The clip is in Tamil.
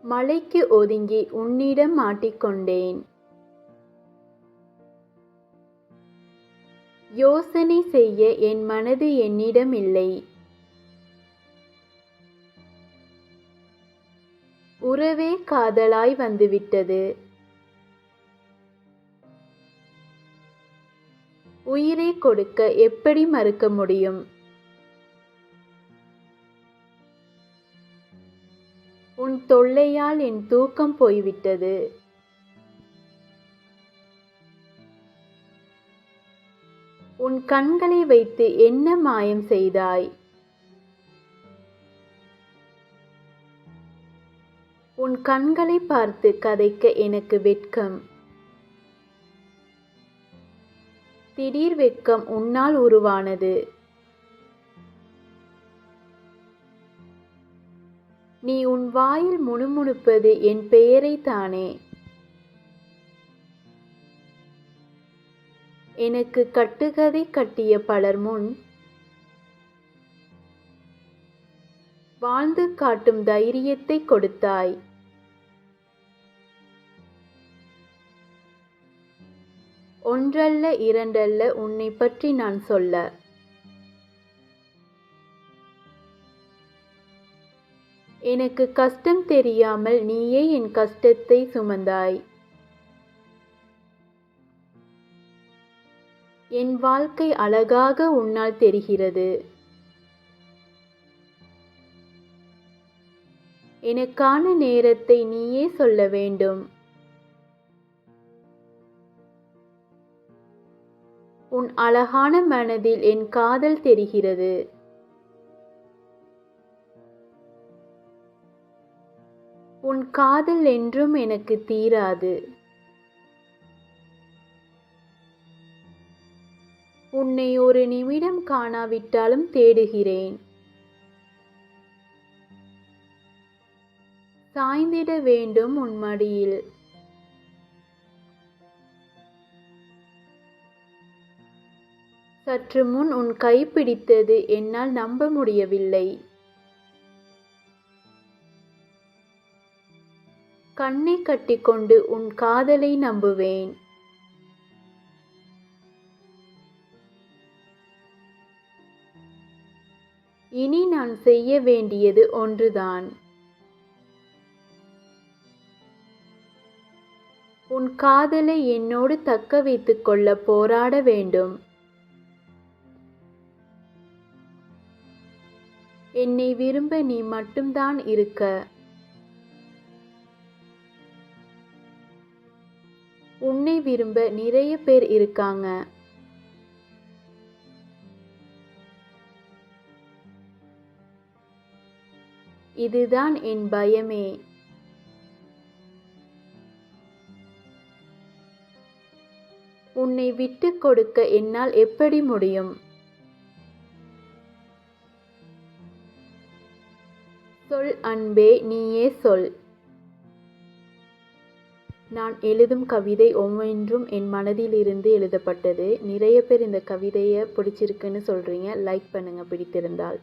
மலைக்கு ஒதுங்கி உன்னிடம் மாட்டிக்கொண்டேன். யோசனை செய்ய என் மனது என்னிடம் இல்லை. உறவே காதலாய் வந்துவிட்டது. உயிரை கொடுக்க எப்படி மறுக்க முடியும்? உன் தொல்லையால் என் தூக்கம் போய்விட்டது. உன் கண்களை வைத்து என்ன மாயம் செய்தாய்? உன் கண்களை பார்த்து கதைக்க எனக்கு வெட்கம். திடீர் வெட்கம் உன்னால் உருவானது. நீ உன் வாயில் முணுமுணுப்பது என் பெயரைத்தானே. எனக்கு கட்டுக்கதை கட்டிய பலர் முன் வாழ்ந்து காட்டும் தைரியத்தை கொடுத்தாய். ஒன்றல்ல இரண்டல்ல உன்னை பற்றி நான் சொல்ல. எனக்கு கஷ்டம் தெரியாமல் நீயே என் கஷ்டத்தை சுமந்தாய். என் வாழ்க்கை அழகாக உன்னால் தெரிகிறது. எனக்கான நேரத்தை நீயே சொல்ல வேண்டும். உன் அழகான மனதில் என் காதல் தெரிகிறது. உன் காதல் என்றும் எனக்கு தீராது. உன்னை ஒரு நிமிடம் காணாவிட்டாலும் தேடுகிறேன். சாய்ந்திட வேண்டும் உன் மடியில். சற்று முன் உன் கைப்பிடித்தது என்னால் நம்ப முடியவில்லை. கண்ணை கட்டிக்கொண்டு உன் காதலை நம்புவேன். இனி நான் செய்ய வேண்டியது ஒன்றுதான். உன் காதலை என்னோடு தக்க வைத்துக் கொள்ள போராட வேண்டும். என்னை விரும்ப நீ மட்டும்தான் இருக்க. உன்னை விரும்ப நிறைய பேர் இருக்காங்க. இதுதான் என் பயமே. உன்னை விட்டு கொடுக்க என்னால் எப்படி முடியும்? சொல் அன்பே, நீயே சொல். நான் எழுதும் கவிதை ஒவ்வொன்றும் என் மனதிலிருந்து எழுதப்பட்டது. நிறைய பேர் இந்த கவிதையை பிடிச்சிருக்குன்னு சொல்கிறீங்க. லைக் பண்ணுங்கள் பிடித்திருந்தால்.